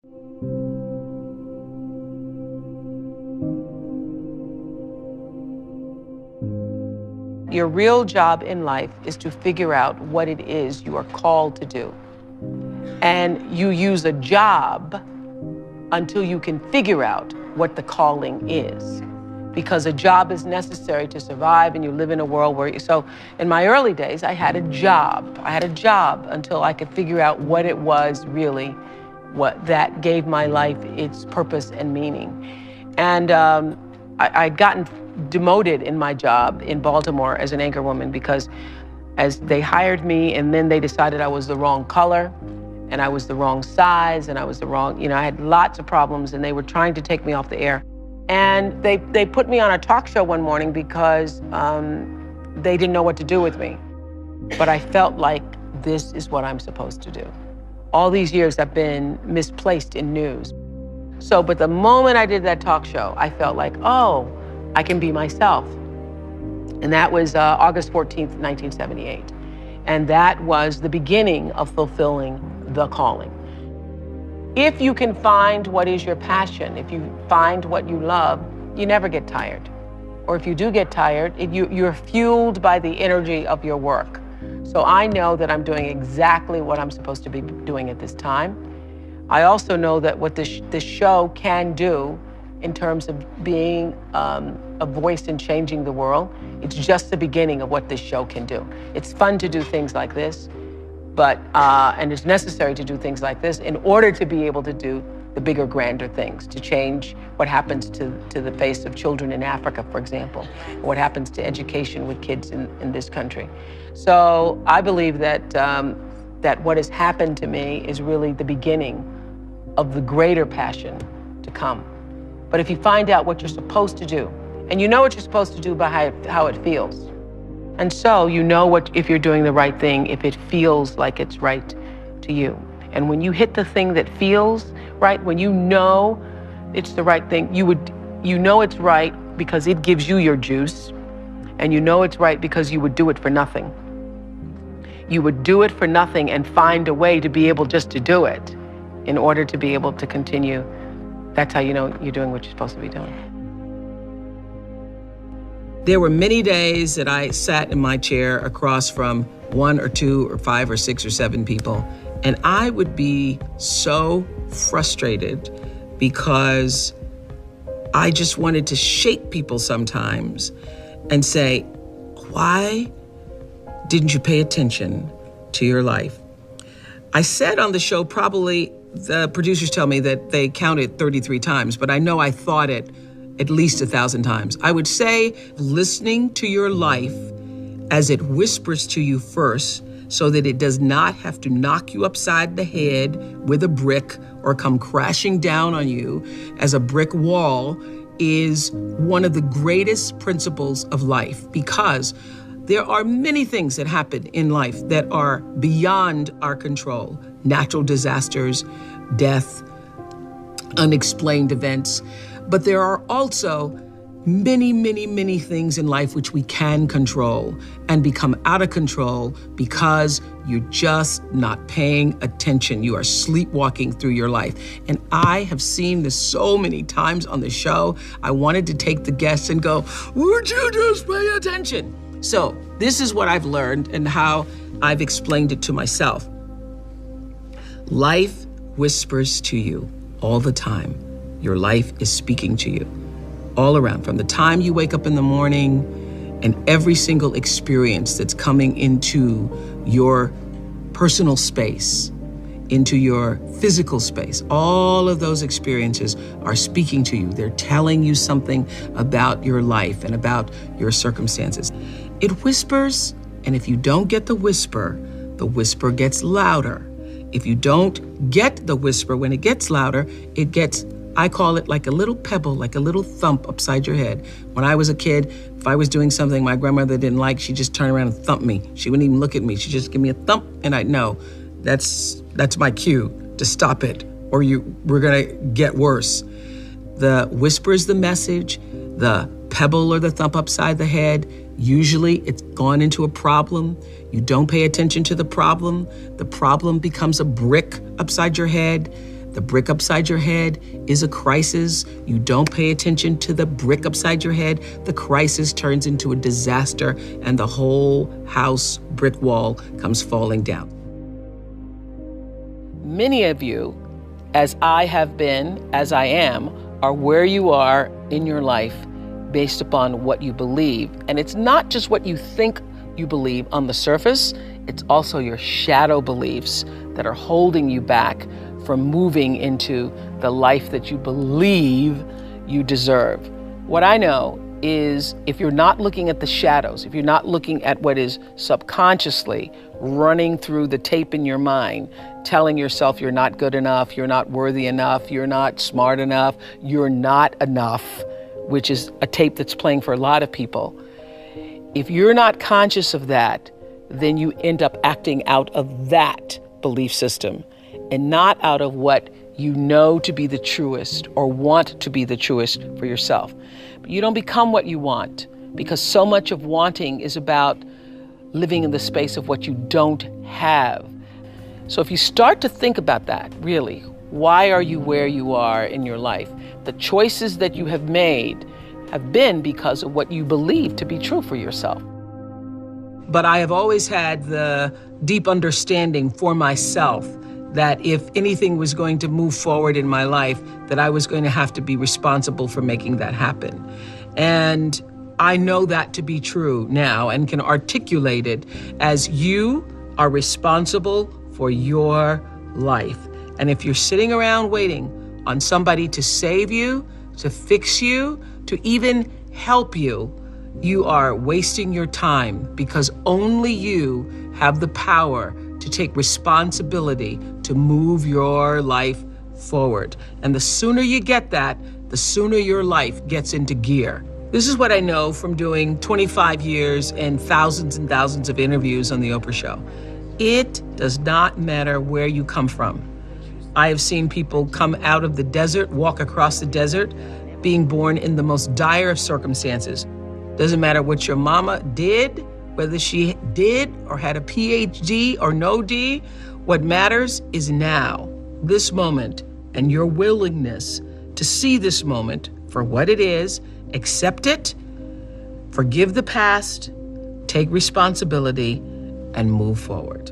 Your real job in life is to figure out what it is you are called to do. And you use a job until you can figure out what the calling is. Because a job is necessary to survive, and you live in a world where so in my early days, I had a job. I had a job until I could figure out what it was really, what that gave my life its purpose and meaning. And I'd gotten demoted in my job in Baltimore as an anchorwoman because as they hired me, and then they decided I was the wrong color and I was the wrong size and I was the wrong, I had lots of problems, and they were trying to take me off the air. And they put me on a talk show one morning because they didn't know what to do with me. But I felt like this is what I'm supposed to do. All these years I've been misplaced in news. But the moment I did that talk show, I felt like, oh, I can be myself. And that was August 14th, 1978. And that was the beginning of fulfilling the calling. If you can find what is your passion, if you find what you love, you never get tired. Or if you do get tired, you're fueled by the energy of your work. So I know that I'm doing exactly what I'm supposed to be doing at this time. I also know that what this show can do in terms of being a voice in changing the world, it's just the beginning of what this show can do. It's fun to do things like this, but and it's necessary to do things like this in order to be able to do the bigger, grander things, to change what happens to the face of children in Africa, for example, what happens to education with kids in this country. So I believe that that what has happened to me is really the beginning of the greater passion to come. But if you find out what you're supposed to do, and you know what you're supposed to do by how it feels, and so you know if you're doing the right thing, if it feels like it's right to you. And when you hit the thing that feels right, when you know it's the right thing, you know it's right because it gives you your juice, and you know it's right because you would do it for nothing. You would do it for nothing and find a way to be able just to do it in order to be able to continue. That's how you know you're doing what you're supposed to be doing. There were many days that I sat in my chair across from 1 or 2 or 5 or 6 or 7 people, and I would be so frustrated because I just wanted to shake people sometimes and say, why didn't you pay attention to your life? I said on the show, probably the producers tell me that they counted 33 times, but I know I thought it at least 1,000 times. I would say listening to your life as it whispers to you first, so that it does not have to knock you upside the head with a brick or come crashing down on you as a brick wall, is one of the greatest principles of life, because there are many things that happen in life that are beyond our control. Natural disasters, death, unexplained events. But there are also many, many, many things in life which we can control and become out of control because you're just not paying attention. You are sleepwalking through your life. And I have seen this so many times on the show. I wanted to take the guests and go, would you just pay attention? So this is what I've learned and how I've explained it to myself. Life whispers to you all the time. Your life is speaking to you all around, from the time you wake up in the morning, and every single experience that's coming into your personal space, into your physical space. All of those experiences are speaking to you. They're telling you something about your life and about your circumstances. It whispers, and if you don't get the whisper gets louder. If you don't get the whisper, when it gets louder, it gets, I call it like a little pebble, like a little thump upside your head. When I was a kid, if I was doing something my grandmother didn't like, she'd just turn around and thump me. She wouldn't even look at me. She'd just give me a thump, and I'd know that's my cue to stop it, or we're gonna get worse. The whisper is the message. The pebble or the thump upside the head, usually it's gone into a problem. You don't pay attention to the problem becomes a brick upside your head. The brick upside your head is a crisis. You don't pay attention to the brick upside your head. The crisis turns into a disaster, and the whole house brick wall comes falling down. Many of you, as I have been, as I am, are where you are in your life based upon what you believe. And it's not just what you think you believe on the surface, it's also your shadow beliefs that are holding you back from moving into the life that you believe you deserve. What I know is if you're not looking at the shadows, if you're not looking at what is subconsciously running through the tape in your mind, telling yourself you're not good enough, you're not worthy enough, you're not smart enough, you're not enough, which is a tape that's playing for a lot of people. If you're not conscious of that, then you end up acting out of that belief system and not out of what you know to be the truest or want to be the truest for yourself. But you don't become what you want, because so much of wanting is about living in the space of what you don't have. So if you start to think about that, really, why are you where you are in your life? The choices that you have made have been because of what you believe to be true for yourself. But I have always had the deep understanding for myself that if anything was going to move forward in my life, that I was going to have to be responsible for making that happen. And I know that to be true now and can articulate it as you are responsible for your life. And if you're sitting around waiting on somebody to save you, to fix you, to even help you, you are wasting your time, because only you have the power to take responsibility to move your life forward. And the sooner you get that, the sooner your life gets into gear. This is what I know from doing 25 years and thousands of interviews on The Oprah Show. It does not matter where you come from. I have seen people come out of the desert, walk across the desert, being born in the most dire of circumstances. Doesn't matter what your mama did, whether she did or had a PhD or no D. What matters is now, this moment, and your willingness to see this moment for what it is, accept it, forgive the past, take responsibility, and move forward.